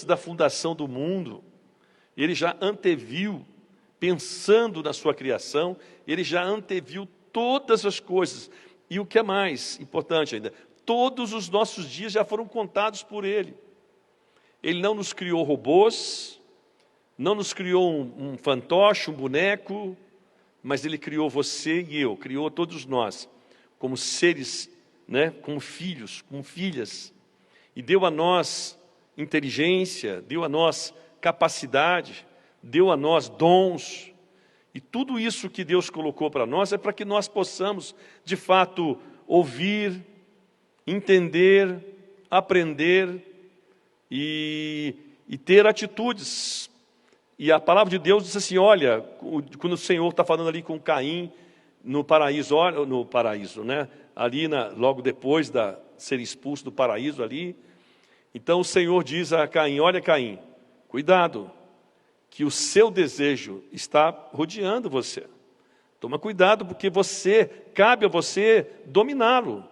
antes da fundação do mundo, Ele já anteviu, pensando na sua criação, Ele já anteviu todas as coisas. E o que é mais importante ainda, todos os nossos dias já foram contados por Ele. Ele não nos criou robôs, não nos criou um fantoche, um boneco, mas Ele criou você e eu, criou todos nós, como seres, né, como filhos, como filhas, e deu a nós inteligência, deu a nós capacidade, deu a nós dons, e tudo isso que Deus colocou para nós é para que nós possamos, de fato, ouvir, entender, aprender e ter atitudes. E a palavra de Deus diz assim, olha, quando o Senhor está falando ali com Caim no paraíso, né? Ali logo depois de ser expulso do paraíso ali, então o Senhor diz a Caim, olha Caim, cuidado, que o seu desejo está rodeando você. Toma cuidado, porque cabe a você dominá-lo.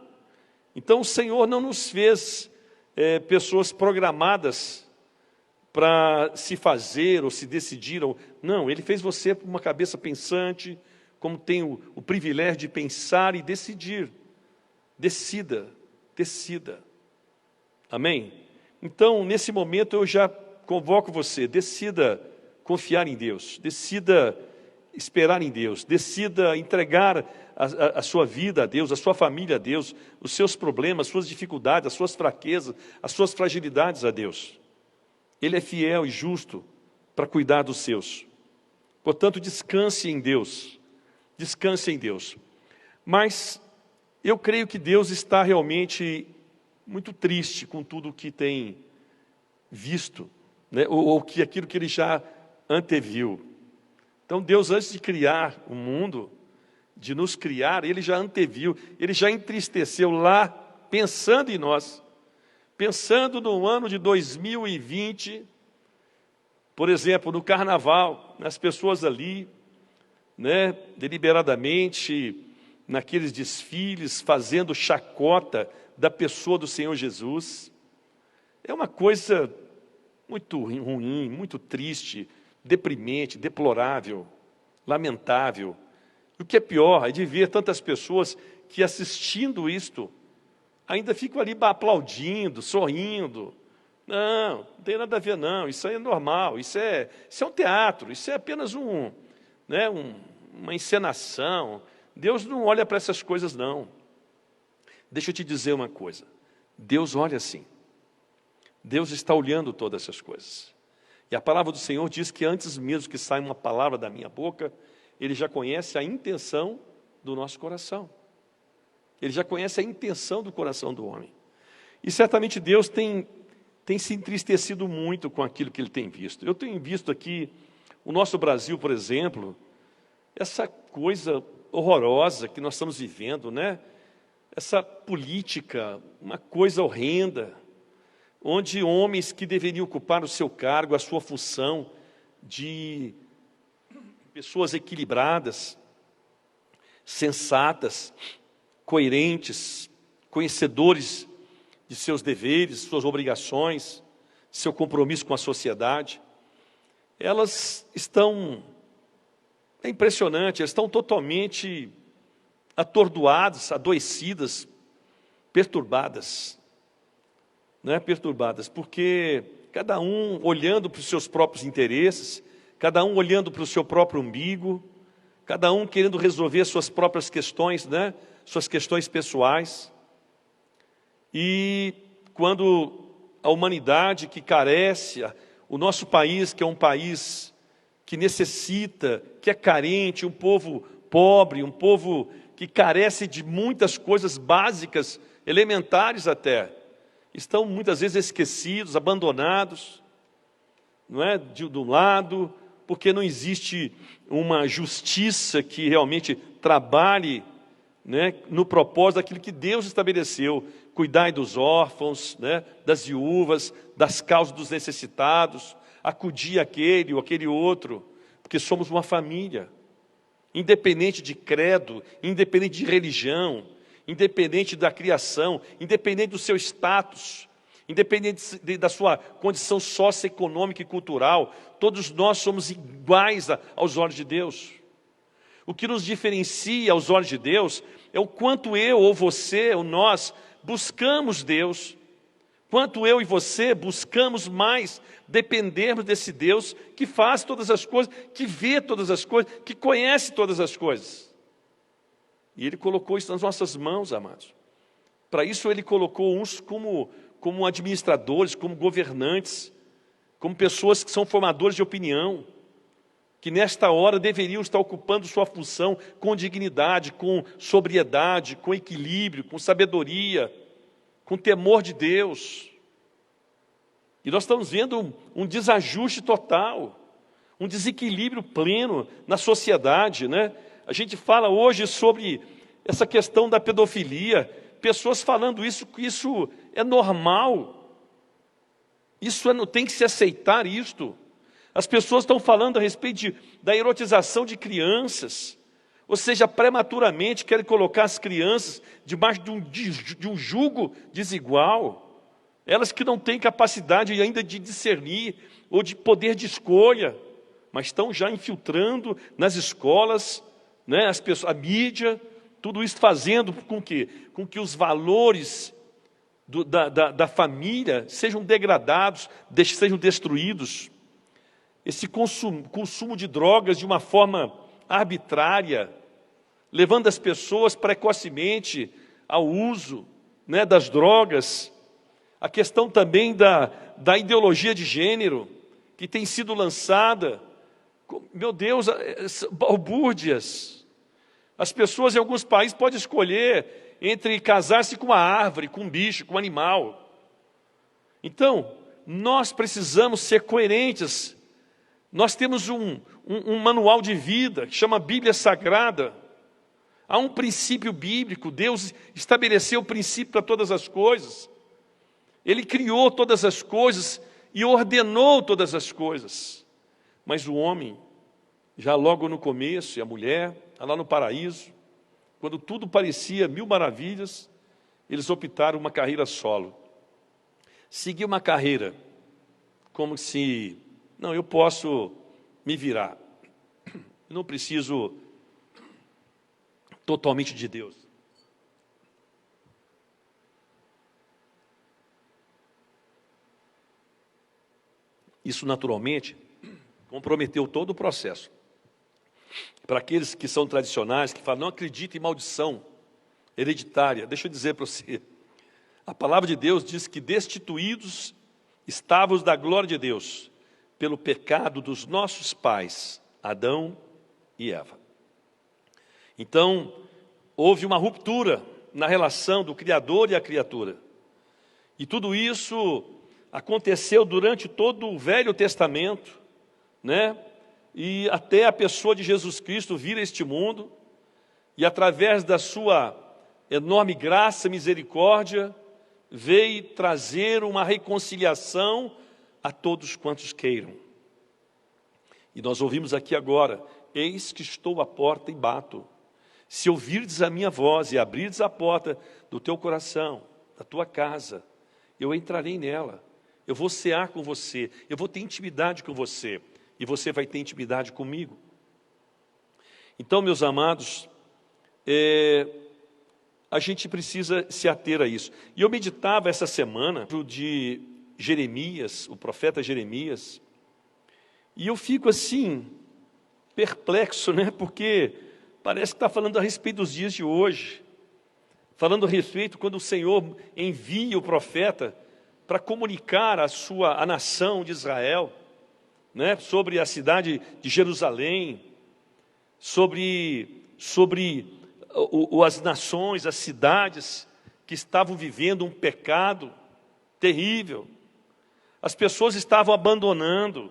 Então o Senhor não nos fez pessoas programadas para se fazer ou se decidir. Não, Ele fez você uma cabeça pensante, como tem o privilégio de pensar e decidir. Decida. Amém? Então, nesse momento, eu já convoco você, decida confiar em Deus, decida esperar em Deus, decida entregar a sua vida a Deus, a sua família a Deus, os seus problemas, as suas dificuldades, as suas fraquezas, as suas fragilidades a Deus. Ele é fiel e justo para cuidar dos seus. Portanto, descanse em Deus. Descanse em Deus. Mas eu creio que Deus está realmente muito triste com tudo o que tem visto, né? ou aquilo que Ele já anteviu. Então, Deus, antes de criar o mundo, de nos criar, Ele já anteviu, Ele já entristeceu lá, pensando em nós. Pensando no ano de 2020, por exemplo, no carnaval, nas pessoas ali, né, deliberadamente, naqueles desfiles, fazendo chacota da pessoa do Senhor Jesus. É uma coisa muito ruim, muito triste, deprimente, deplorável, lamentável. E o que é pior é de ver tantas pessoas que, assistindo isto, ainda ficam ali aplaudindo, sorrindo. Não tem nada a ver não, isso aí é normal, isso é um teatro, isso é apenas uma encenação. Deus não olha para essas coisas não. Deixa eu te dizer uma coisa, Deus olha assim. Deus está olhando todas essas coisas. E a palavra do Senhor diz que antes mesmo que saia uma palavra da minha boca, Ele já conhece a intenção do nosso coração. Ele já conhece a intenção do coração do homem. E certamente Deus tem se entristecido muito com aquilo que Ele tem visto. Eu tenho visto aqui, o nosso Brasil, por exemplo, essa coisa horrorosa que nós estamos vivendo, né? Essa política, uma coisa horrenda, onde homens que deveriam ocupar o seu cargo, a sua função de pessoas equilibradas, sensatas, coerentes, conhecedores de seus deveres, suas obrigações, seu compromisso com a sociedade, elas estão, é impressionante, elas estão totalmente atordoadas, adoecidas, perturbadas, né? Perturbadas, porque cada um olhando para os seus próprios interesses, cada um olhando para o seu próprio umbigo, cada um querendo resolver as suas próprias questões, né? Suas questões pessoais. E quando a humanidade que carece, o nosso país, que é um país que necessita, que é carente, um povo pobre, um povo que carece de muitas coisas básicas, elementares até, estão muitas vezes esquecidos, abandonados, não é? De um lado, porque não existe uma justiça que realmente trabalhe, né, no propósito daquilo que Deus estabeleceu, cuidar dos órfãos, né, das viúvas, das causas dos necessitados, acudir aquele ou aquele outro, porque somos uma família, independente de credo, independente de religião, independente da criação, independente do seu status, independente da sua condição socioeconômica e cultural, todos nós somos iguais aos olhos de Deus. O que nos diferencia aos olhos de Deus é o quanto eu ou você ou nós buscamos Deus, quanto eu e você buscamos mais dependermos desse Deus que faz todas as coisas, que vê todas as coisas, que conhece todas as coisas. E Ele colocou isso nas nossas mãos, amados. Para isso Ele colocou uns como administradores, como governantes, como pessoas que são formadores de opinião, que nesta hora deveriam estar ocupando sua função com dignidade, com sobriedade, com equilíbrio, com sabedoria, com temor de Deus. E nós estamos vendo um desajuste total, um desequilíbrio pleno na sociedade, né? A gente fala hoje sobre essa questão da pedofilia, pessoas falando que isso é normal, não tem que se aceitar isto. As pessoas estão falando a respeito da erotização de crianças, ou seja, prematuramente querem colocar as crianças debaixo de um jugo desigual. Elas que não têm capacidade ainda de discernir ou de poder de escolha, mas estão já infiltrando nas escolas, né, a mídia, tudo isso fazendo com que os valores da família sejam degradados, sejam destruídos. Esse consumo de drogas de uma forma arbitrária, levando as pessoas precocemente ao uso, né, das drogas. A questão também da ideologia de gênero, que tem sido lançada, meu Deus, balbúrdias. As pessoas em alguns países podem escolher entre casar-se com uma árvore, com um bicho, com um animal. Então, nós precisamos ser coerentes. Nós temos um manual de vida que chama Bíblia Sagrada. Há um princípio bíblico, Deus estabeleceu o princípio para todas as coisas. Ele criou todas as coisas e ordenou todas as coisas. Mas o homem, já logo no começo, e a mulher, lá no paraíso, quando tudo parecia mil maravilhas, eles optaram uma carreira solo. Seguir uma carreira como se, não, eu posso me virar. Eu não preciso totalmente de Deus. Isso, naturalmente, comprometeu todo o processo. Para aqueles que são tradicionais, que falam, não acredita em maldição hereditária, deixa eu dizer para você, a palavra de Deus diz que destituídos estávamos da glória de Deus, pelo pecado dos nossos pais, Adão e Eva. Então, houve uma ruptura na relação do Criador e a criatura. E tudo isso aconteceu durante todo o Velho Testamento, né? E até a pessoa de Jesus Cristo vir a este mundo, e através da sua enorme graça e misericórdia, veio trazer uma reconciliação a todos quantos queiram. E nós ouvimos aqui agora, eis que estou à porta e bato. Se ouvirdes a minha voz e abrirdes a porta do teu coração, da tua casa, eu entrarei nela. Eu vou cear com você, eu vou ter intimidade com você, e você vai ter intimidade comigo. Então, meus amados, a gente precisa se ater a isso. E eu meditava essa semana de Jeremias, o profeta Jeremias, e eu fico assim, perplexo, né? Porque parece que está falando a respeito dos dias de hoje, falando a respeito quando o Senhor envia o profeta para comunicar a nação de Israel, né, sobre a cidade de Jerusalém, sobre as nações, as cidades que estavam vivendo um pecado terrível. As pessoas estavam abandonando,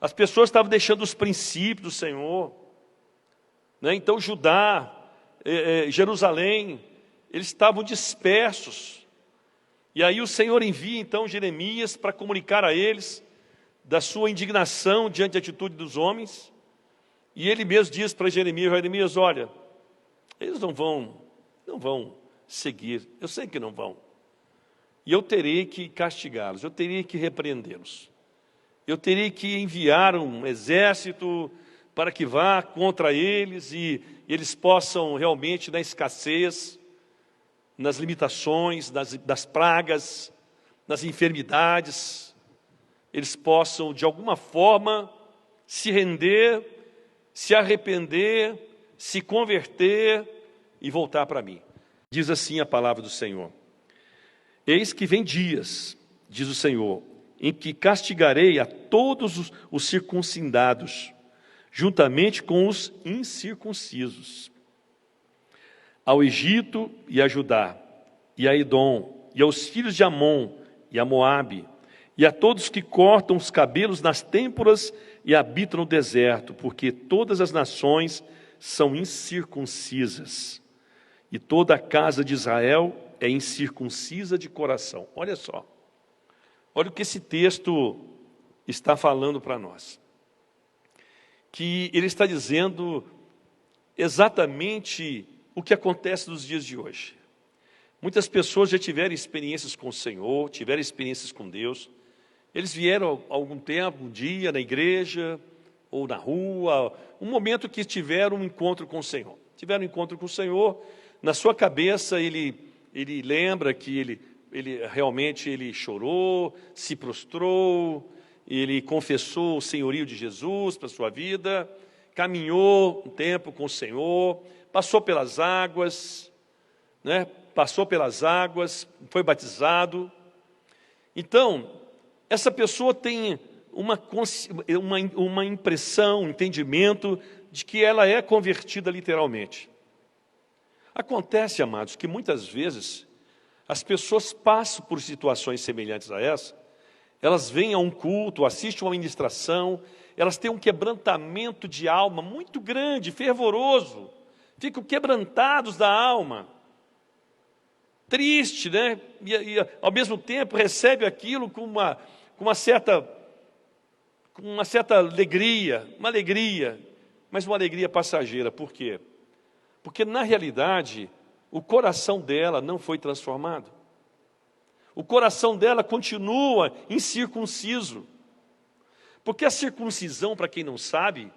as pessoas estavam deixando os princípios do Senhor, né? Então Judá, Jerusalém, eles estavam dispersos. E aí o Senhor envia então Jeremias para comunicar a eles da sua indignação diante da atitude dos homens. E ele mesmo diz para Jeremias, olha, eles não vão seguir, eu sei que não vão. e eu terei que castigá-los, eu terei que repreendê-los. Eu terei que enviar um exército para que vá contra eles e eles possam realmente, na escassez, nas limitações, das pragas, nas enfermidades, eles possam, de alguma forma, se render, se arrepender, se converter e voltar para mim. Diz assim a palavra do Senhor: eis que vem dias, diz o Senhor, em que castigarei a todos os circuncidados, juntamente com os incircuncisos, ao Egito e a Judá, e a Edom, e aos filhos de Amon, e a Moabe, e a todos que cortam os cabelos nas têmporas e habitam no deserto, porque todas as nações são incircuncisas, e toda a casa de Israel é incircuncisa de coração. Olha só, olha o que esse texto está falando para nós. Que ele está dizendo exatamente o que acontece nos dias de hoje. Muitas pessoas já tiveram experiências com o Senhor, tiveram experiências com Deus. Eles vieram há algum tempo, um dia na igreja, ou na rua, um momento que tiveram um encontro com o Senhor. Tiveram um encontro com o Senhor, na sua cabeça ele lembra que ele realmente chorou, se prostrou, ele confessou o senhorio de Jesus para a sua vida, caminhou um tempo com o Senhor, passou pelas águas, né? Passou pelas águas, foi batizado. Então, essa pessoa tem uma impressão, um entendimento de que ela é convertida literalmente. Acontece, amados, que muitas vezes as pessoas passam por situações semelhantes a essa. Elas vêm a um culto, assistem uma ministração, elas têm um quebrantamento de alma muito grande, fervoroso, ficam quebrantados da alma, triste, né? E ao mesmo tempo recebe aquilo com uma certa alegria, mas uma alegria passageira. Por quê? Porque na realidade o coração dela não foi transformado. O coração dela continua incircunciso. Porque a circuncisão, para quem não sabe,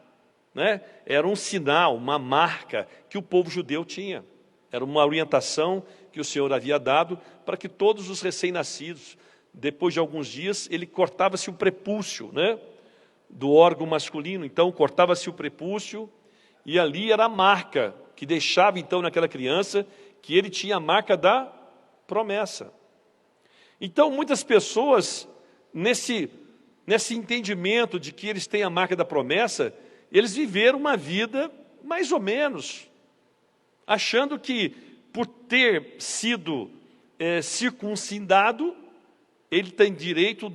né, era um sinal, uma marca que o povo judeu tinha. Era uma orientação que o Senhor havia dado para que todos os recém-nascidos, depois de alguns dias, ele cortava-se o prepúcio, né, do órgão masculino. Então, cortava-se o prepúcio e ali era a marca que deixava, então, naquela criança, que ele tinha a marca da promessa. Então, muitas pessoas, nesse entendimento de que eles têm a marca da promessa, eles viveram uma vida mais ou menos, achando que, por ter sido circuncidado, ele tem direito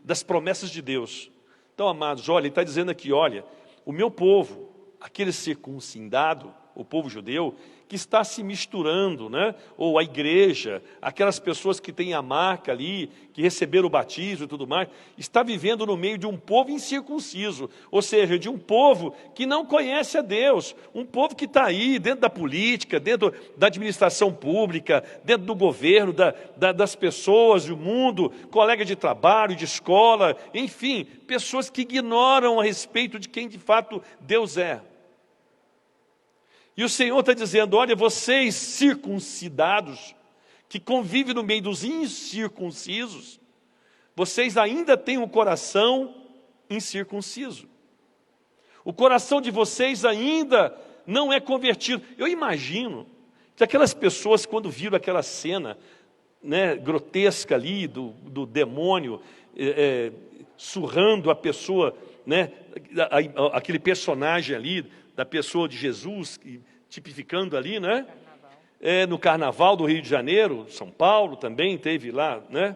das promessas de Deus. Então, amados, olha, ele está dizendo aqui, olha, o meu povo, aquele circuncidado, o povo judeu, que está se misturando, né? Ou a igreja, aquelas pessoas que têm a marca ali, que receberam o batismo e tudo mais, está vivendo no meio de um povo incircunciso, ou seja, de um povo que não conhece a Deus, um povo que está aí dentro da política, dentro da administração pública, dentro do governo, das pessoas, do mundo, colega de trabalho, de escola, enfim, pessoas que ignoram a respeito de quem de fato Deus é. E o Senhor está dizendo, olha, vocês circuncidados, que convivem no meio dos incircuncisos, vocês ainda têm um coração incircunciso. O coração de vocês ainda não é convertido. Eu imagino que aquelas pessoas, quando viram aquela cena, né, grotesca ali, do demônio surrando a pessoa, né, aquele personagem ali, da pessoa de Jesus, tipificando ali, né? No Carnaval do Rio de Janeiro, São Paulo também teve lá, né?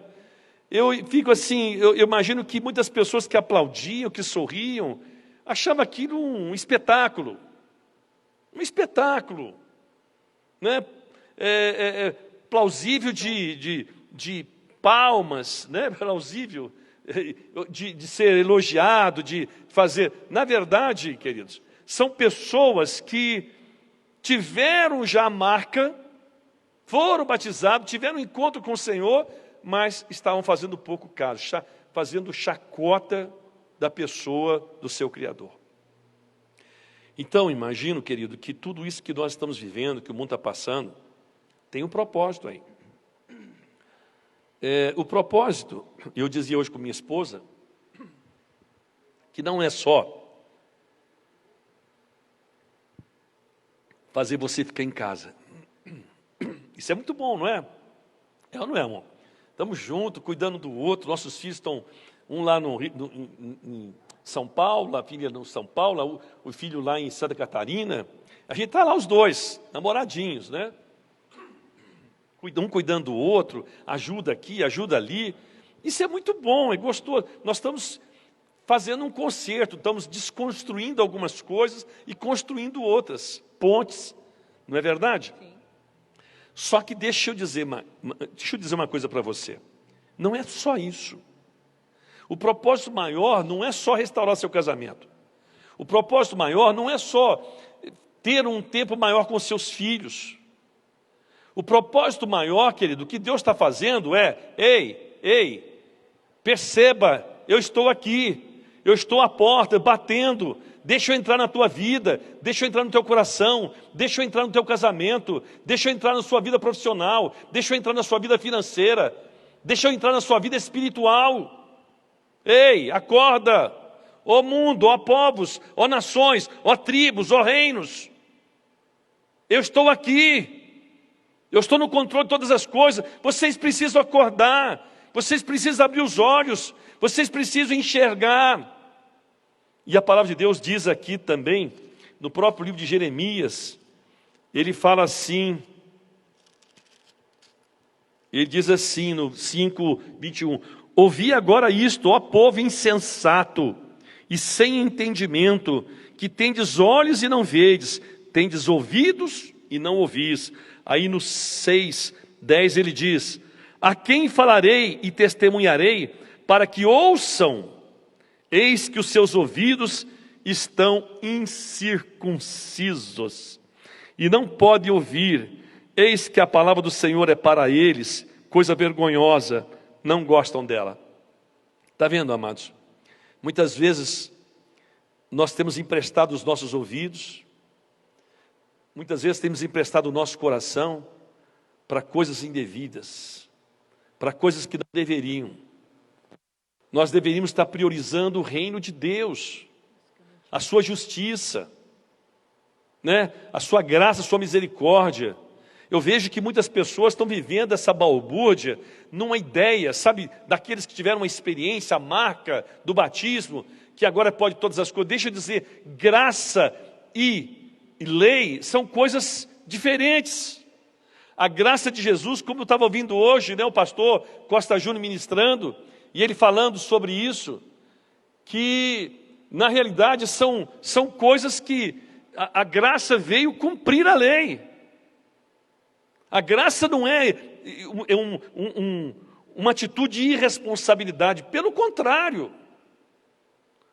Eu fico assim, eu imagino que muitas pessoas que aplaudiam, que sorriam, achavam aquilo um espetáculo, né? Plausível de palmas, né? Plausível de ser elogiado, de fazer. Na verdade, queridos, são pessoas que tiveram já a marca, foram batizados, tiveram um encontro com o Senhor, mas estavam fazendo pouco caso, fazendo chacota da pessoa do seu Criador. Então, imagino, querido, que tudo isso que nós estamos vivendo, que o mundo está passando, tem um propósito aí. O propósito, eu dizia hoje com minha esposa, que não é só fazer você ficar em casa. Isso é muito bom, não é? É ou não é, amor? Estamos juntos, cuidando do outro, nossos filhos estão, um lá em São Paulo, a filha no São Paulo, o filho lá em Santa Catarina. A gente está lá os dois, namoradinhos, né? Um cuidando do outro, ajuda aqui, ajuda ali. Isso é muito bom, é gostoso. Nós estamos fazendo um concerto, estamos desconstruindo algumas coisas e construindo outras, pontes, não é verdade? Sim. Só que deixa eu dizer uma coisa para você. Não é só isso. O propósito maior não é só restaurar seu casamento. O propósito maior não é só ter um tempo maior com seus filhos. O propósito maior, querido, que Deus está fazendo é, ei, perceba, eu estou aqui, eu estou à porta, batendo, deixa eu entrar na tua vida, deixa eu entrar no teu coração, deixa eu entrar no teu casamento, deixa eu entrar na sua vida profissional, deixa eu entrar na sua vida financeira, deixa eu entrar na sua vida espiritual. Ei, acorda, ó mundo, ó povos, ó nações, ó tribos, ó reinos, eu estou aqui. Eu estou no controle de todas as coisas. Vocês precisam acordar. Vocês precisam abrir os olhos. Vocês precisam enxergar. E a palavra de Deus diz aqui também, no próprio livro de Jeremias, ele fala assim, ele diz assim no 5:21, ouvi agora isto, ó povo insensato e sem entendimento, que tendes olhos e não vedes, tendes ouvidos e não ouvis. Aí no 6:10 ele diz, a quem falarei e testemunharei para que ouçam? Eis que os seus ouvidos estão incircuncisos e não podem ouvir. Eis que a palavra do Senhor é para eles, coisa vergonhosa, não gostam dela. Está vendo, amados? Muitas vezes nós temos emprestado os nossos ouvidos, muitas vezes temos emprestado o nosso coração para coisas indevidas, para coisas que não deveriam. Nós deveríamos estar priorizando o reino de Deus, a sua justiça, né? A sua graça, a sua misericórdia. Eu vejo que muitas pessoas estão vivendo essa balbúrdia numa ideia, sabe, daqueles que tiveram uma experiência, a marca do batismo, que agora pode todas as coisas. Deixa eu dizer, graça e lei são coisas diferentes. A graça de Jesus, como eu estava ouvindo hoje, né, o pastor Costa Júnior ministrando, e ele falando sobre isso, que na realidade são coisas que a graça veio cumprir a lei. A graça não é uma atitude de irresponsabilidade, pelo contrário.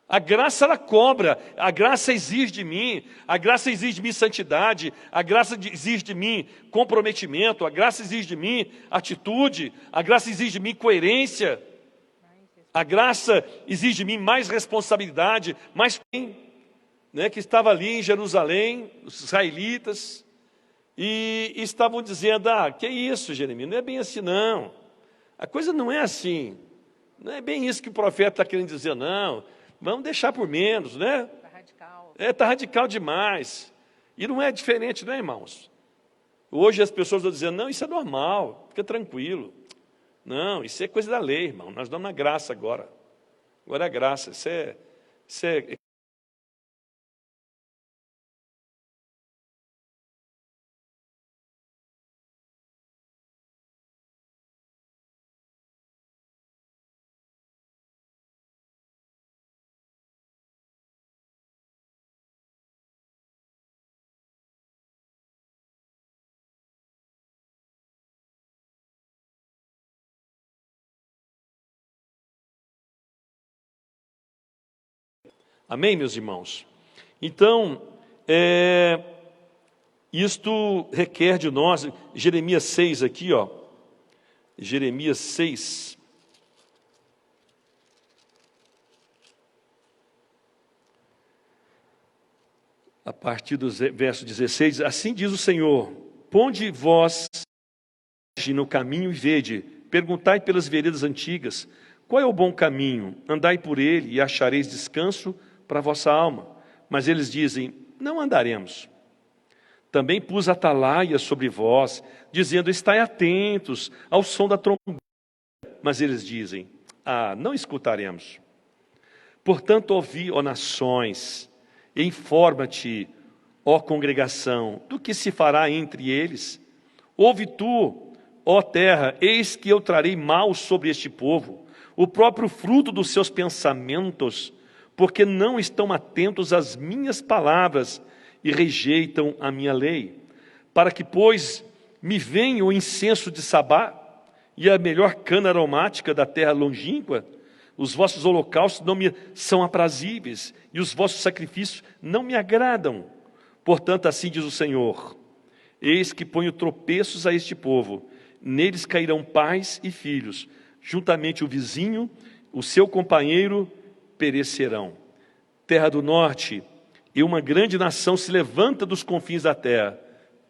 A graça ela cobra, a graça exige de mim, a graça exige de mim santidade, a graça exige de mim comprometimento, a graça exige de mim atitude, a graça exige de mim coerência, a graça exige de mim mais responsabilidade, mais né, que estava ali em Jerusalém, os israelitas, e estavam dizendo, que isso, Jeremias, não é bem assim não, a coisa não é assim, não é bem isso que o profeta está querendo dizer não, vamos deixar por menos, né? Está radical. Está radical demais. E não é diferente, né, irmãos? Hoje as pessoas estão dizendo, não, isso é normal, fica tranquilo. Não, isso é coisa da lei, irmão. Nós damos a graça agora. Agora é a graça. Isso é... Amém, meus irmãos? Então, isto requer de nós, Jeremias 6 aqui, Jeremias 6. A partir do verso 16, assim diz o Senhor: ponde vós no caminho e vede, perguntai pelas veredas antigas, qual é o bom caminho? Andai por ele e achareis descanso para a vossa alma. Mas eles dizem: não andaremos. Também pus atalaia sobre vós, dizendo: estai atentos ao som da trombeta. Mas eles dizem: não escutaremos. Portanto, ouvi, ó nações, e informa-te, ó congregação, do que se fará entre eles. Ouve tu, ó terra, eis que eu trarei mal sobre este povo, o próprio fruto dos seus pensamentos, porque não estão atentos às minhas palavras e rejeitam a minha lei. Para que, pois, me venha o incenso de Sabá e a melhor cana aromática da terra longínqua, os vossos holocaustos não me são aprazíveis, e os vossos sacrifícios não me agradam. Portanto, assim diz o Senhor: eis que ponho tropeços a este povo, neles cairão pais e filhos, juntamente o vizinho, o seu companheiro, perecerão. Terra do norte, e uma grande nação se levanta dos confins da terra.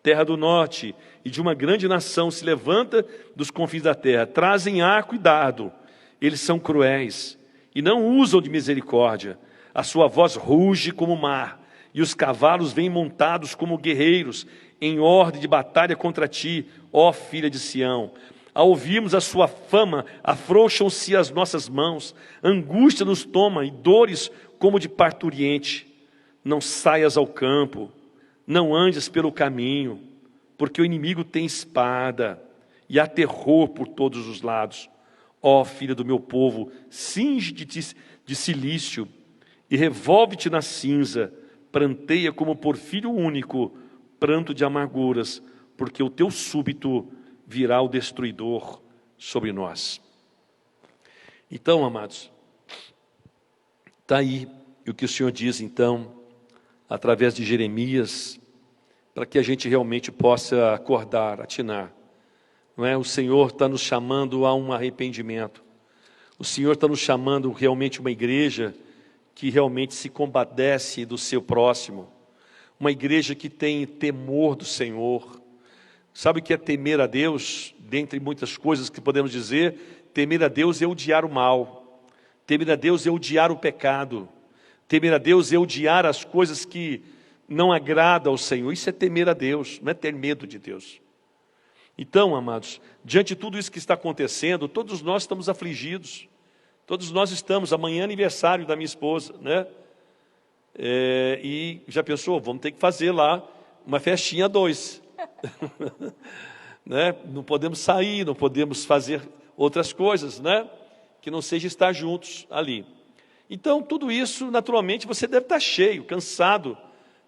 Terra do norte, e de uma grande nação se levanta dos confins da terra. Trazem arco e dardo. Eles são cruéis e não usam de misericórdia. A sua voz ruge como o mar, e os cavalos vêm montados como guerreiros, em ordem de batalha contra ti, ó filha de Sião. Ao ouvirmos a sua fama, afrouxam-se as nossas mãos, angústia nos toma e dores como de parturiente. Não saias ao campo, não andes pelo caminho, porque o inimigo tem espada e há terror por todos os lados. Ó filha do meu povo, cinge-te de cilício e revolve-te na cinza, pranteia como por filho único, pranto de amarguras, porque o teu súbito virá o destruidor sobre nós. Então, amados, está aí o que o Senhor diz, então, através de Jeremias, para que a gente realmente possa acordar, atinar. Não é? O Senhor está nos chamando a um arrependimento. O Senhor está nos chamando realmente uma igreja que realmente se compadece do seu próximo. Uma igreja que tem temor do Senhor. Sabe o que é temer a Deus? Dentre muitas coisas que podemos dizer, temer a Deus é odiar o mal. Temer a Deus é odiar o pecado. Temer a Deus é odiar as coisas que não agradam ao Senhor. Isso é temer a Deus, não é ter medo de Deus. Então, amados, diante de tudo isso que está acontecendo, todos nós estamos afligidos. Todos nós estamos. Amanhã é aniversário da minha esposa, né? E já pensou, vamos ter que fazer lá uma festinha a dois. Né? Não podemos sair, não podemos fazer outras coisas, né? Que não seja estar juntos ali. Então, tudo isso, naturalmente, você deve estar cheio, cansado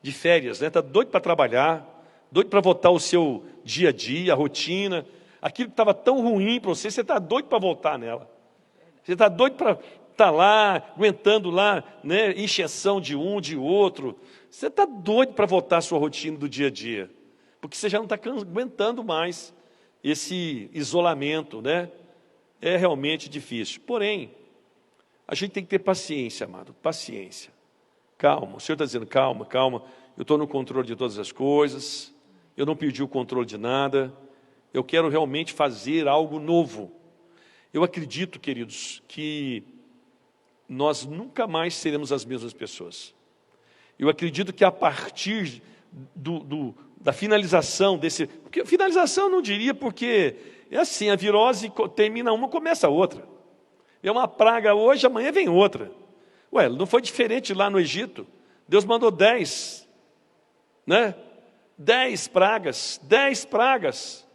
de férias, né? Está doido para trabalhar, doido para voltar ao seu dia a dia, a rotina. Aquilo que estava tão ruim para você, você está doido para voltar nela. Você está doido para estar lá, aguentando lá, né? Encheção de um, de outro. Você está doido para voltar à sua rotina do dia a dia. Porque você já não está aguentando mais esse isolamento, né? É realmente difícil. Porém, a gente tem que ter paciência, amado, paciência. Calma, o Senhor está dizendo, calma, calma, eu estou no controle de todas as coisas, eu não perdi o controle de nada, eu quero realmente fazer algo novo. Eu acredito, queridos, que nós nunca mais seremos as mesmas pessoas. Eu acredito que a partir da finalização desse... Porque finalização eu não diria, porque é assim, a virose termina uma, começa a outra. É uma praga hoje, amanhã vem outra. Ué, não foi diferente lá no Egito? Deus mandou 10, né? 10 pragas, 10 pragas.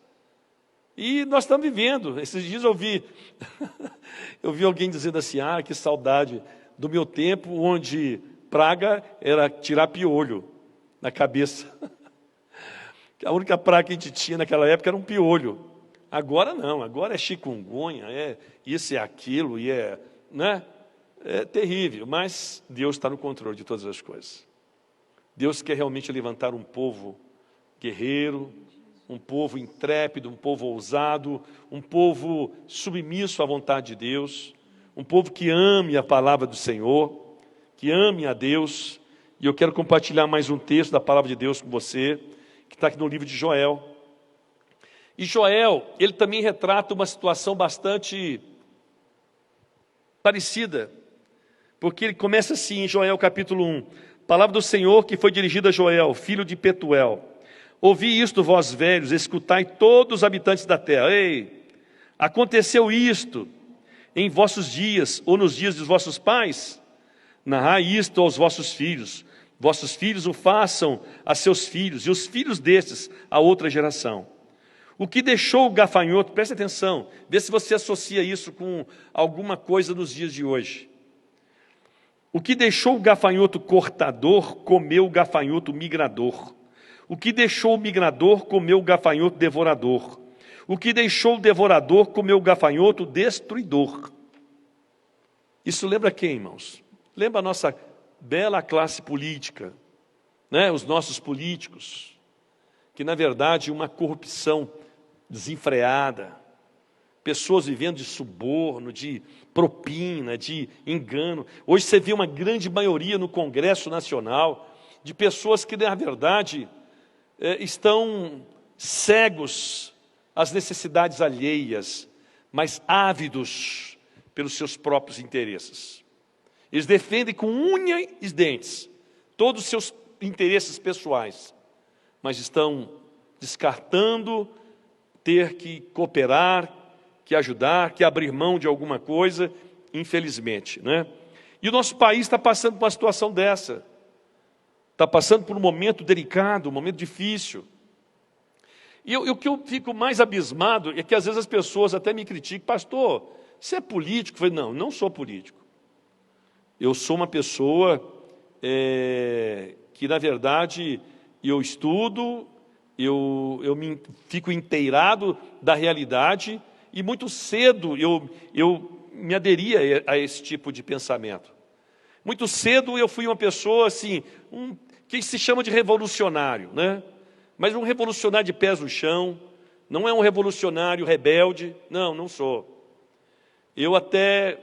E nós estamos vivendo. Esses dias eu vi alguém dizendo assim, que saudade do meu tempo, onde praga era tirar piolho na cabeça. A única praga que a gente tinha naquela época era um piolho. Agora não, agora é chikungunya, é isso, é aquilo, e né? É terrível, mas Deus está no controle de todas as coisas. Deus quer realmente levantar um povo guerreiro, um povo intrépido, um povo ousado, um povo submisso à vontade de Deus, um povo que ame a palavra do Senhor, que ame a Deus. E eu quero compartilhar mais um texto da palavra de Deus com você, que está aqui no livro de Joel. E Joel, ele também retrata uma situação bastante parecida, porque ele começa assim, em Joel capítulo 1, palavra do Senhor que foi dirigida a Joel, filho de Petuel. Ouvi isto, vós velhos, escutai todos os habitantes da terra. Ei, aconteceu isto em vossos dias, ou nos dias dos vossos pais? Narrai isto aos vossos filhos o façam a seus filhos, e os filhos destes a outra geração. O que deixou o gafanhoto, preste atenção, vê se você associa isso com alguma coisa nos dias de hoje. O que deixou o gafanhoto cortador, comeu o gafanhoto migrador. O que deixou o migrador, comeu o gafanhoto devorador. O que deixou o devorador, comeu o gafanhoto destruidor. Isso lembra quem, irmãos? Lembra a nossa bela classe política, né? Os nossos políticos, que na verdade uma corrupção desenfreada, pessoas vivendo de suborno, de propina, de engano. Hoje você vê uma grande maioria no Congresso Nacional de pessoas que na verdade estão cegos às necessidades alheias, mas ávidos pelos seus próprios interesses. Eles defendem com unha e dentes todos os seus interesses pessoais, mas estão descartando ter que cooperar, que ajudar, que abrir mão de alguma coisa, infelizmente, né? E o nosso país está passando por uma situação dessa. Está passando por um momento delicado, um momento difícil. E o que eu fico mais abismado é que às vezes as pessoas até me criticam, pastor, você é político? Eu falei, não, não sou político. Eu sou uma pessoa que, na verdade, eu estudo, eu fico inteirado da realidade e muito cedo eu me aderi a esse tipo de pensamento. Muito cedo eu fui uma pessoa assim, que se chama de revolucionário, né? Mas um revolucionário de pés no chão, não é um revolucionário rebelde, não sou. Eu até,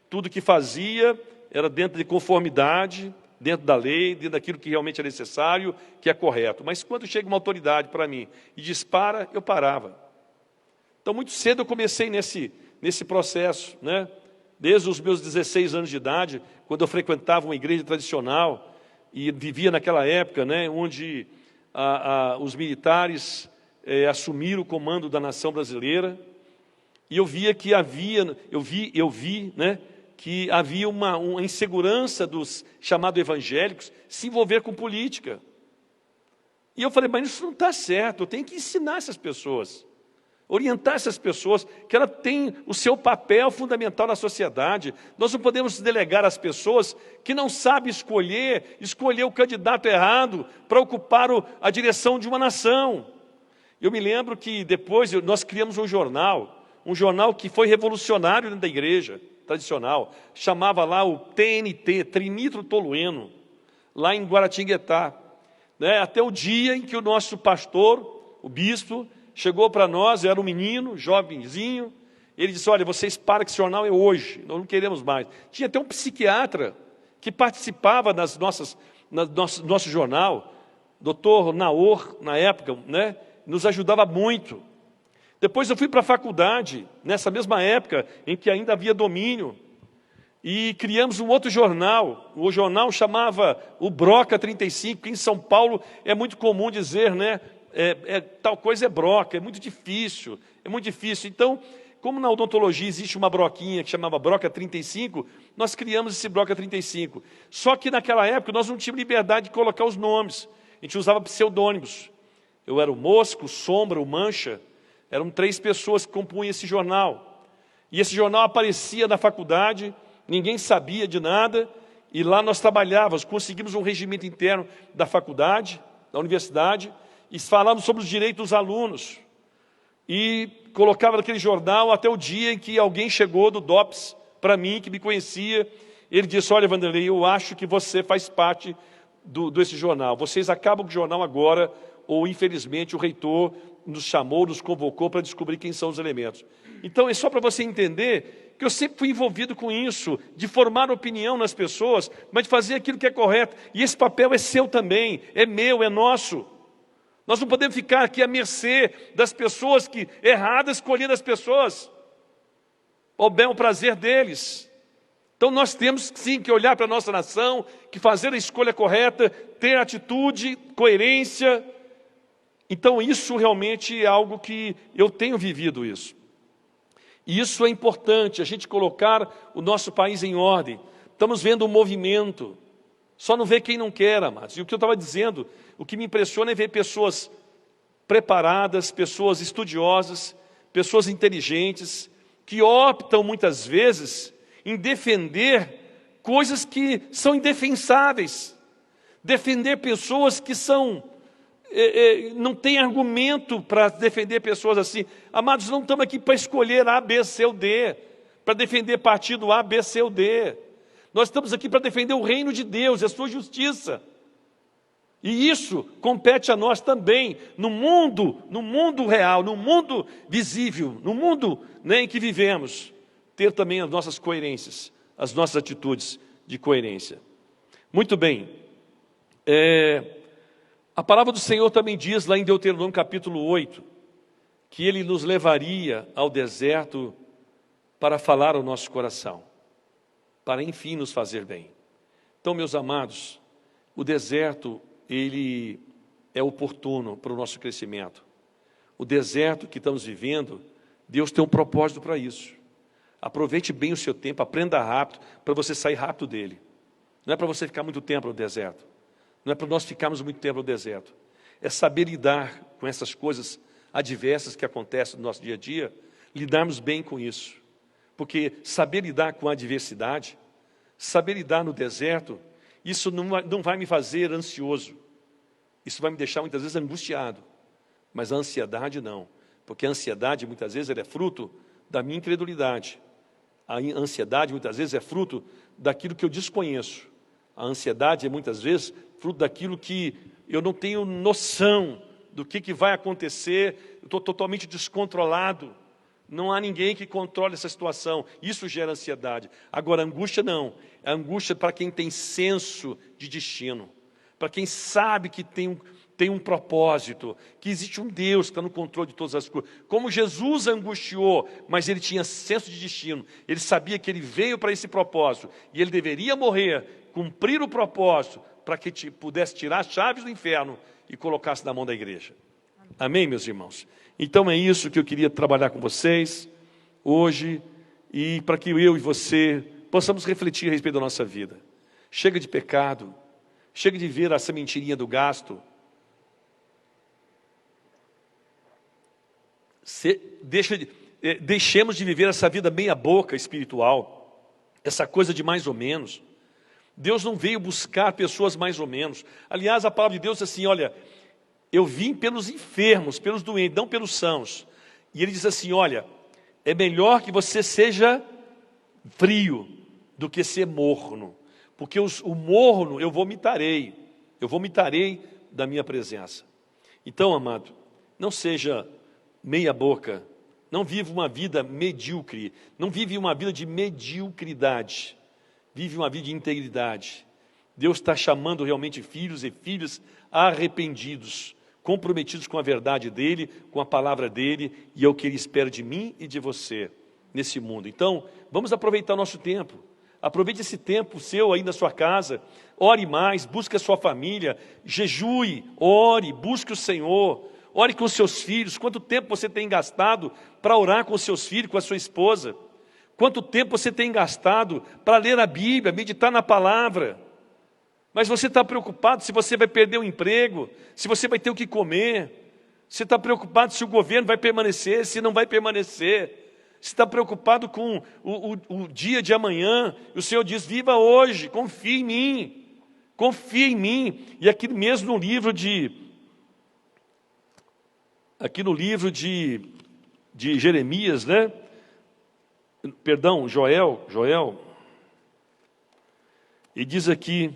tudo que fazia era dentro de conformidade, dentro da lei, dentro daquilo que realmente é necessário, que é correto. Mas quando chega uma autoridade para mim e dispara, eu parava. Então, muito cedo eu comecei nesse processo, né? Desde os meus 16 anos de idade, quando eu frequentava uma igreja tradicional e vivia naquela época, né, onde os militares assumiram o comando da nação brasileira, e eu via que que havia uma insegurança dos chamados evangélicos se envolver com política. E eu falei, mas isso não está certo, eu tenho que ensinar essas pessoas, orientar essas pessoas, que ela tem o seu papel fundamental na sociedade. Nós não podemos delegar às pessoas que não sabem escolher o candidato errado para ocupar a direção de uma nação. Eu me lembro que depois nós criamos um jornal que foi revolucionário dentro da igreja tradicional, chamava lá o TNT, Trinitro Tolueno, lá em Guaratinguetá, né? Até o dia em que o nosso pastor, o bispo, chegou para nós, era um menino, jovenzinho, ele disse, olha, vocês param que esse jornal é hoje, nós não queremos mais. Tinha até um psiquiatra que participava nosso jornal, doutor Naor, na época, né? Nos ajudava muito. Depois eu fui para a faculdade, nessa mesma época em que ainda havia domínio, e criamos um outro jornal. O jornal chamava o Broca 35, que em São Paulo é muito comum dizer, né? Tal coisa é broca, é muito difícil. Então, como na odontologia existe uma broquinha que chamava Broca 35, nós criamos esse Broca 35. Só que naquela época nós não tínhamos liberdade de colocar os nomes, a gente usava pseudônimos. Eu era o Mosco, o Sombra, o Mancha. Eram 3 pessoas que compunham esse jornal. E esse jornal aparecia na faculdade, ninguém sabia de nada, e lá nós trabalhávamos, conseguimos um regimento interno da faculdade, da universidade, e falávamos sobre os direitos dos alunos. E colocava naquele jornal até o dia em que alguém chegou do DOPS para mim, que me conhecia. Ele disse, olha, Vanderlei, eu acho que você faz parte desse jornal. Vocês acabam com o jornal agora, ou infelizmente o reitor nos chamou, nos convocou para descobrir quem são os elementos. Então, é só para você entender que eu sempre fui envolvido com isso, de formar opinião nas pessoas, mas de fazer aquilo que é correto. E esse papel é seu também, é meu, é nosso. Nós não podemos ficar aqui à mercê das pessoas que erradas, escolhendo as pessoas ao bel prazer deles. Então nós temos sim que olhar para a nossa nação, que fazer a escolha correta, ter atitude, coerência. Então isso realmente é algo que eu tenho vivido isso. E isso é importante, a gente colocar o nosso país em ordem. Estamos vendo um movimento, só não vê quem não quer, amados. E o que eu estava dizendo, o que me impressiona é ver pessoas preparadas, pessoas estudiosas, pessoas inteligentes, que optam muitas vezes em defender coisas que são indefensáveis, defender pessoas que não têm argumento para defender pessoas assim. Amados, não estamos aqui para escolher A, B, C ou D, para defender partido A, B, C ou D. Nós estamos aqui para defender o reino de Deus e a sua justiça. E isso compete a nós também, no mundo real, no mundo visível, no mundo, né, em que vivemos, ter também as nossas coerências, as nossas atitudes de coerência. Muito bem. A palavra do Senhor também diz lá em Deuteronômio capítulo 8, que Ele nos levaria ao deserto para falar ao nosso coração, para enfim nos fazer bem. Então, meus amados, o deserto, ele é oportuno para o nosso crescimento. O deserto que estamos vivendo, Deus tem um propósito para isso. Aproveite bem o seu tempo, aprenda rápido, para você sair rápido dele. Não é para você ficar muito tempo no deserto. Não é para nós ficarmos muito tempo no deserto. É saber lidar com essas coisas adversas que acontecem no nosso dia a dia, lidarmos bem com isso. Porque saber lidar com a adversidade, saber lidar no deserto, isso não vai me fazer ansioso. Isso vai me deixar muitas vezes angustiado. Mas a ansiedade não. Porque a ansiedade muitas vezes ela é fruto da minha incredulidade. A ansiedade muitas vezes é fruto daquilo que eu desconheço. A ansiedade é muitas vezes fruto daquilo que eu não tenho noção do que vai acontecer. Eu estou totalmente descontrolado. Não há ninguém que controle essa situação. Isso gera ansiedade. Agora, angústia não. É angústia para quem tem senso de destino. Para quem sabe que tem um propósito, que existe um Deus que está no controle de todas as coisas. Como Jesus angustiou, mas ele tinha senso de destino. Ele sabia que ele veio para esse propósito. E ele deveria morrer, cumprir o propósito, para que pudesse tirar as chaves do inferno e colocasse na mão da igreja. Amém, meus irmãos? Então é isso que eu queria trabalhar com vocês hoje, e para que eu e você possamos refletir a respeito da nossa vida. Chega de pecado, chega de ver essa mentirinha do gasto. Deixemos de viver essa vida meia boca espiritual, essa coisa de mais ou menos. Deus não veio buscar pessoas mais ou menos. Aliás, a palavra de Deus diz assim, olha, eu vim pelos enfermos, pelos doentes, não pelos sãos. E ele diz assim, olha, é melhor que você seja frio do que ser morno. Porque o morno eu vomitarei da minha presença. Então, amado, não seja meia boca, não vive uma vida medíocre, não vive uma vida de mediocridade, vive uma vida de integridade. Deus está chamando realmente filhos e filhas arrependidos, comprometidos com a verdade dEle, com a palavra dEle, e é o que Ele espera de mim e de você nesse mundo. Então, vamos aproveitar o nosso tempo. Aproveite esse tempo seu aí na sua casa, ore mais, busque a sua família, jejue, ore, busque o Senhor, ore com os seus filhos. Quanto tempo você tem gastado para orar com os seus filhos, com a sua esposa? Quanto tempo você tem gastado para ler a Bíblia, meditar na palavra? Mas você está preocupado se você vai perder o emprego, se você vai ter o que comer. Você está preocupado se o governo vai permanecer, se não vai permanecer. Você está preocupado com o dia de amanhã. O Senhor diz, viva hoje, confie em mim. Confie em mim. E aqui mesmo no livro de Jeremias, né? Perdão, Joel. E diz aqui,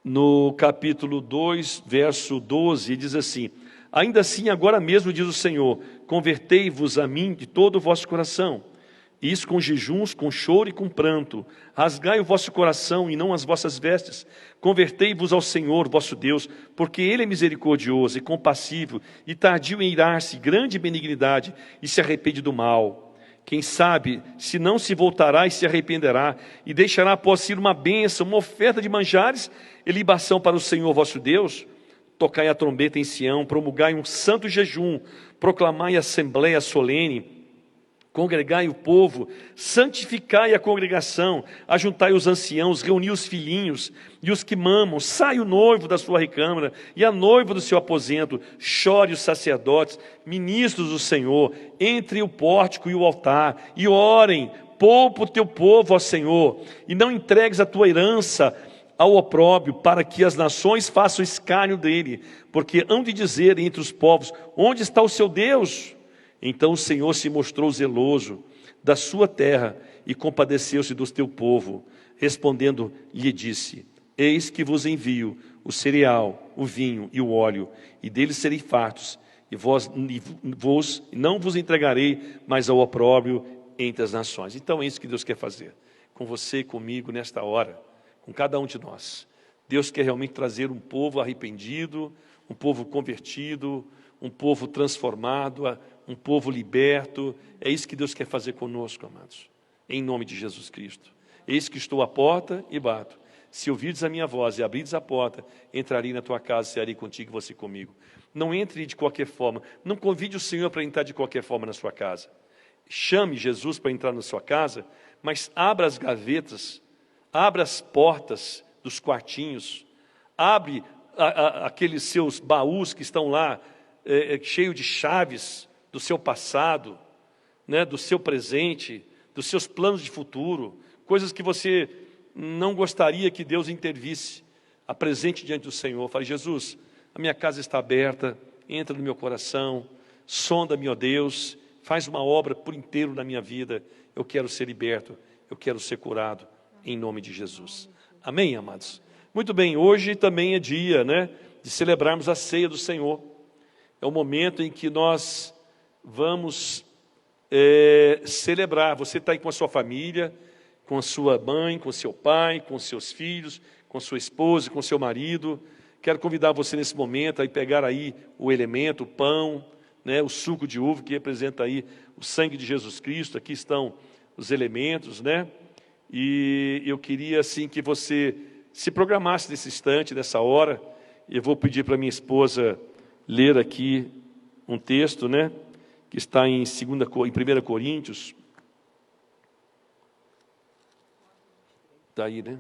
no capítulo 2, verso 12, diz assim, Ainda assim, agora mesmo, diz o Senhor, convertei-vos a mim de todo o vosso coração. Isso com jejuns, com choro e com pranto. Rasgai o vosso coração e não as vossas vestes. Convertei-vos ao Senhor, vosso Deus, porque Ele é misericordioso e compassivo, e tardio em irar-se, grande benignidade, e se arrepende do mal. Quem sabe, se não se voltará e se arrependerá, e deixará após si uma bênção, uma oferta de manjares e libação para o Senhor, vosso Deus. Tocai a trombeta em Sião, promulgai um santo jejum, proclamai assembleia solene, congregai o povo, santificai a congregação, ajuntai os anciãos, reuni os filhinhos e os que mamam, sai o noivo da sua recâmara e a noiva do seu aposento, chore os sacerdotes, ministros do Senhor, entre o pórtico e o altar, e orem, poupa o teu povo, ó Senhor, e não entregues a tua herança ao opróbrio, para que as nações façam escárnio dele, porque hão de dizer entre os povos, onde está o seu Deus? Então o Senhor se mostrou zeloso da sua terra e compadeceu-se do teu povo. Respondendo, lhe disse, eis que vos envio o cereal, o vinho e o óleo, e deles serei fartos, e vos não vos entregarei mais ao opróbrio entre as nações. Então é isso que Deus quer fazer, com você e comigo nesta hora, com cada um de nós. Deus quer realmente trazer um povo arrependido, um povo convertido, um povo transformado, um povo liberto. É isso que Deus quer fazer conosco, amados, em nome de Jesus Cristo. Eis que estou à porta e bato. Se ouvirdes a minha voz e abrirdes a porta, entrarei na tua casa e cearei contigo e você comigo. Não entre de qualquer forma, não convide o Senhor para entrar de qualquer forma na sua casa. Chame Jesus para entrar na sua casa, mas abra as gavetas, abra as portas dos quartinhos, abre aqueles seus baús que estão lá, cheio de chaves do seu passado, né, do seu presente, dos seus planos de futuro, coisas que você não gostaria que Deus intervisse. Apresente diante do Senhor, fale, Jesus, a minha casa está aberta, entra no meu coração, sonda-me, ó Deus, faz uma obra por inteiro na minha vida, eu quero ser liberto, eu quero ser curado, em nome de Jesus. Amém, amados? Muito bem, hoje também é dia, né, de celebrarmos a ceia do Senhor. É o momento em que nós vamos celebrar. Você está aí com a sua família, com a sua mãe, com o seu pai, com os seus filhos, com sua esposa, com seu marido. Quero convidar você nesse momento a pegar aí o elemento, o pão, né, o suco de uva, que representa aí o sangue de Jesus Cristo. Aqui estão os elementos, né? E eu queria, assim, que você se programasse nesse instante, nessa hora. Eu vou pedir para minha esposa ler aqui um texto, né, que está em 1 Coríntios. Está aí, né?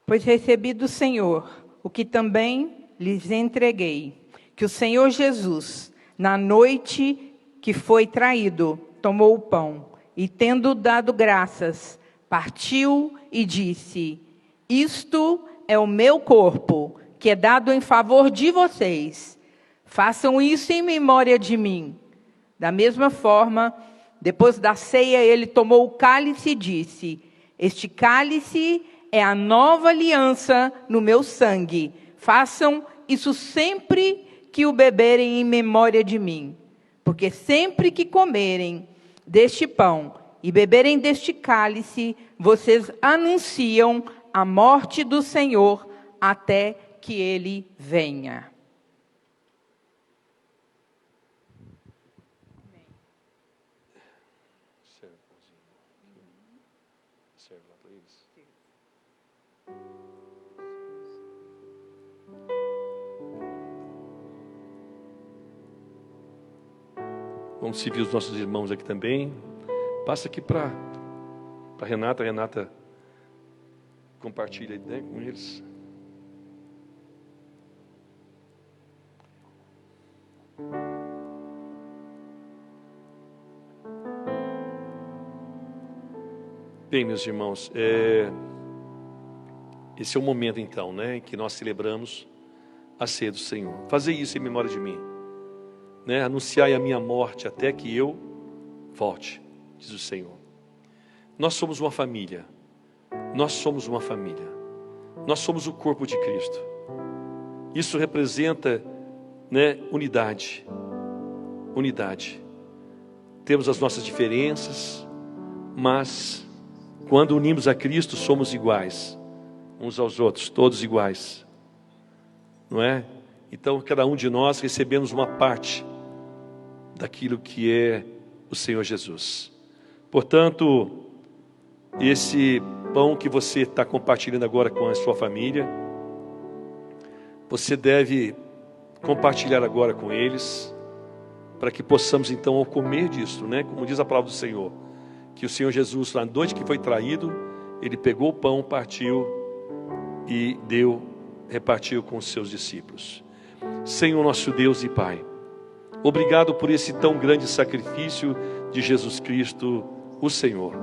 Pois recebi do Senhor o que também lhes entreguei, que o Senhor Jesus, na noite que foi traído, tomou o pão e, tendo dado graças, partiu e disse, isto é o meu corpo, que é dado em favor de vocês. Façam isso em memória de mim. Da mesma forma, depois da ceia, ele tomou o cálice e disse, este cálice é a nova aliança no meu sangue. Façam isso sempre que o beberem em memória de mim. Porque sempre que comerem deste pão e beberem deste cálice, vocês anunciam a morte do Senhor até que ele venha. Vamos servir os nossos irmãos aqui também. Passa aqui para Renata. Renata compartilha, né, com eles. Bem, meus irmãos, esse é o momento então, né, em que nós celebramos a ceia do Senhor. Fazer isso em memória de mim, né? Anunciai a minha morte até que eu volte, diz o Senhor. Nós somos uma família. Nós somos uma família. Nós somos o corpo de Cristo. isso representa, né, unidade. Unidade. Temos as nossas diferenças, mas quando unimos a Cristo, somos iguais uns aos outros, todos iguais, não é? Então cada um de nós recebemos uma parte daquilo que é o Senhor Jesus. Portanto, esse pão que você está compartilhando agora com a sua família, você deve compartilhar agora com eles, para que possamos então, ao comer disso, né, como diz a palavra do Senhor, que o Senhor Jesus, na noite que foi traído, Ele pegou o pão, partiu e repartiu com os seus discípulos. Senhor nosso Deus e Pai, obrigado por esse tão grande sacrifício de Jesus Cristo, o Senhor.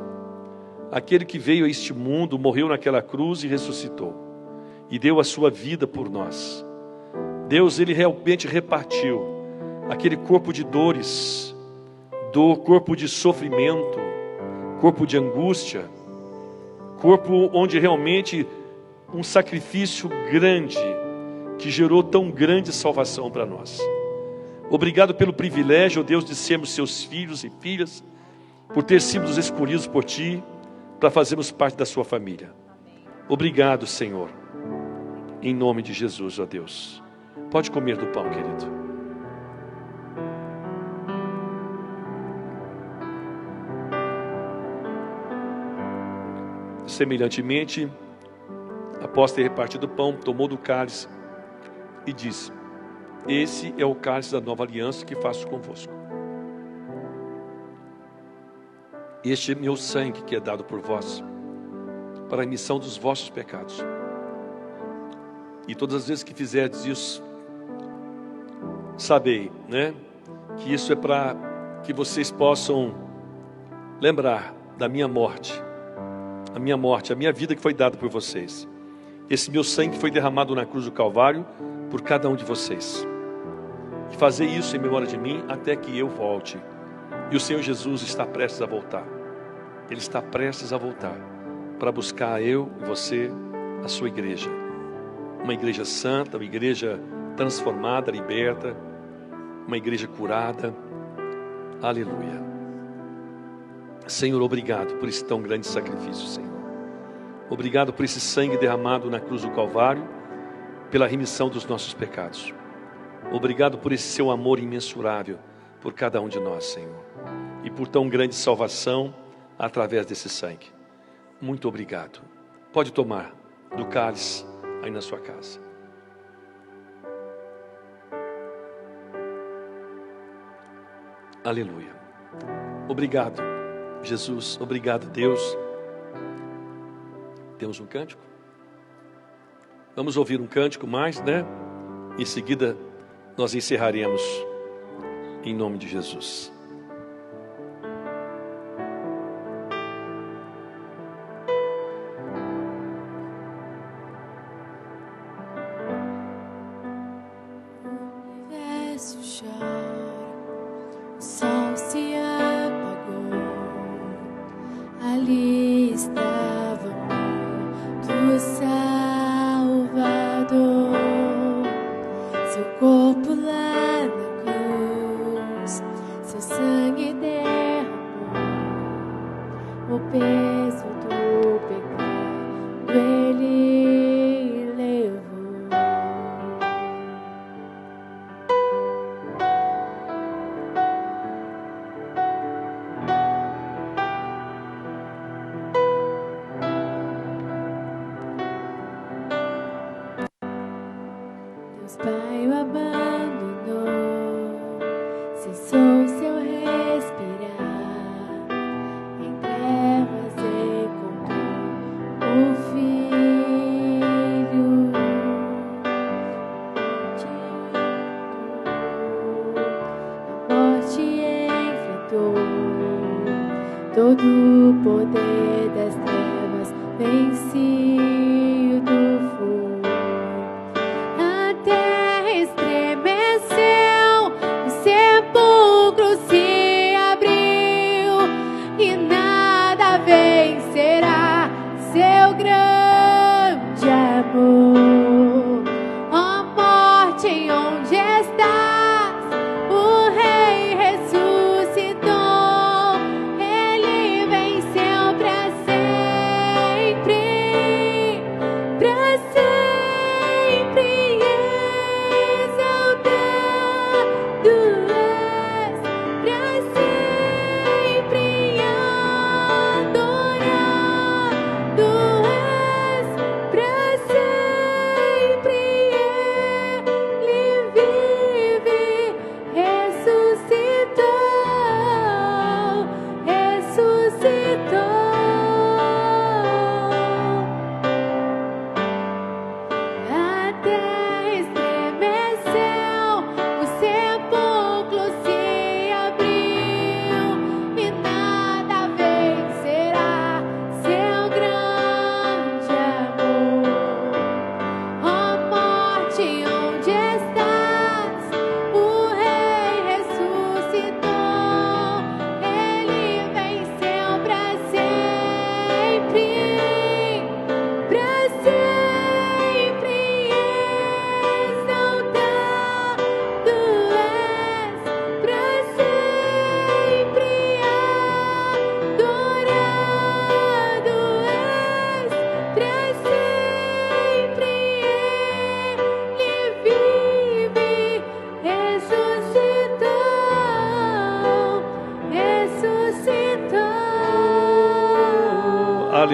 Aquele que veio a este mundo, morreu naquela cruz e ressuscitou. E deu a sua vida por nós. Deus, Ele realmente repartiu aquele corpo de dores, corpo de sofrimento, corpo de angústia, corpo onde realmente um sacrifício grande, que gerou tão grande salvação para nós. Obrigado pelo privilégio, ó Deus, de sermos seus filhos e filhas, por ter sido escolhidos por Ti, para fazermos parte da sua família. Obrigado, Senhor, em nome de Jesus, ó Deus. Pode comer do pão, querido. Semelhantemente, após ter repartido o pão, tomou do cálice e disse: esse é o cálice da nova aliança que faço convosco. Este é meu sangue que é dado por vós, para a remissão dos vossos pecados. E todas as vezes que fizerdes isso, sabei, né, que isso é para que vocês possam lembrar da minha morte, a minha vida que foi dada por vocês. Esse meu sangue foi derramado na cruz do Calvário por cada um de vocês. E fazer isso em memória de mim até que eu volte. E o Senhor Jesus está prestes a voltar. Ele está prestes a voltar para buscar eu e você, a sua igreja. Uma igreja santa, uma igreja transformada, liberta, uma igreja curada. Aleluia. Senhor, obrigado por esse tão grande sacrifício, Senhor. Obrigado por esse sangue derramado na cruz do Calvário, pela remissão dos nossos pecados. Obrigado por esse seu amor imensurável por cada um de nós, Senhor. E por tão grande salvação através desse sangue. Muito obrigado. Pode tomar do cálice aí na sua casa. Aleluia. Obrigado, Jesus. Obrigado, Deus. Temos um cântico? Vamos ouvir um cântico mais, né? Em seguida, nós encerraremos em nome de Jesus. Seu grande amor, amor.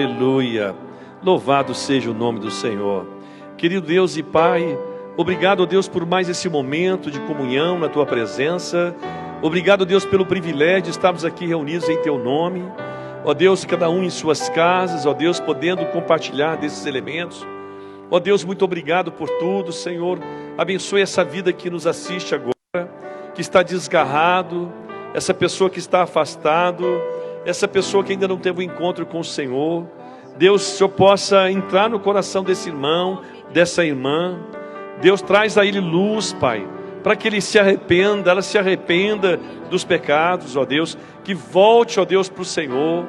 Aleluia. Louvado seja o nome do Senhor. Querido Deus e Pai, obrigado, Deus, por mais esse momento de comunhão na Tua presença. Obrigado, Deus, pelo privilégio de estarmos aqui reunidos em Teu nome. Ó Deus, cada um em suas casas, ó Deus, podendo compartilhar desses elementos. Ó Deus, muito obrigado por tudo, Senhor. Abençoe essa vida que nos assiste agora, que está desgarrado, essa pessoa que está afastado, essa pessoa que ainda não teve um encontro com o Senhor. Deus, que o Senhor possa entrar no coração desse irmão, dessa irmã. Deus, traz a ele luz, Pai, para que ele se arrependa, ela se arrependa dos pecados, ó Deus, que volte, ó Deus, para o Senhor,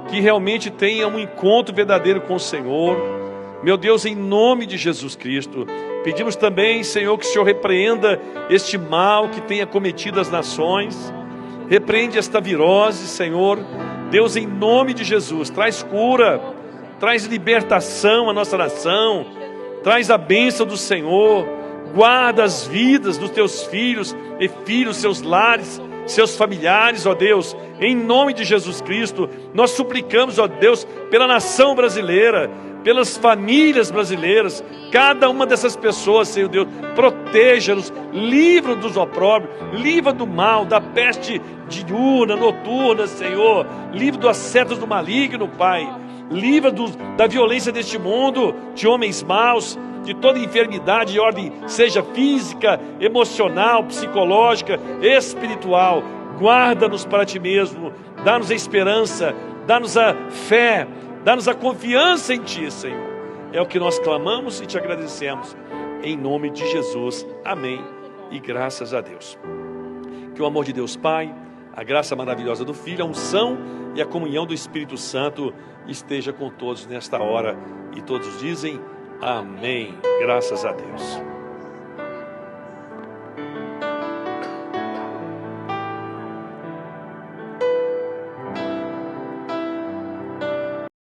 que realmente tenha um encontro verdadeiro com o Senhor. Meu Deus, em nome de Jesus Cristo, pedimos também, Senhor, que o Senhor repreenda este mal que tem acometido as nações, repreende esta virose, Senhor. Deus, em nome de Jesus, traz cura, traz libertação à nossa nação, traz a bênção do Senhor, guarda as vidas dos teus filhos e filhos, seus lares, seus familiares, ó Deus, em nome de Jesus Cristo. Nós suplicamos, ó Deus, pela nação brasileira, pelas famílias brasileiras, cada uma dessas pessoas, Senhor Deus, proteja-nos, livra dos opróbrios, livra do mal, da peste diurna, noturna, Senhor, livra dos assetos do maligno, Pai, livra da violência deste mundo, de homens maus, de toda enfermidade de ordem, seja física, emocional, psicológica, espiritual. Guarda-nos para Ti mesmo, dá-nos a esperança, dá-nos a fé, dá-nos a confiança em Ti, Senhor. É o que nós clamamos e Te agradecemos, em nome de Jesus. Amém e graças a Deus. Que o amor de Deus Pai, a graça maravilhosa do Filho, a unção e a comunhão do Espírito Santo esteja com todos nesta hora. E todos dizem amém. Graças a Deus.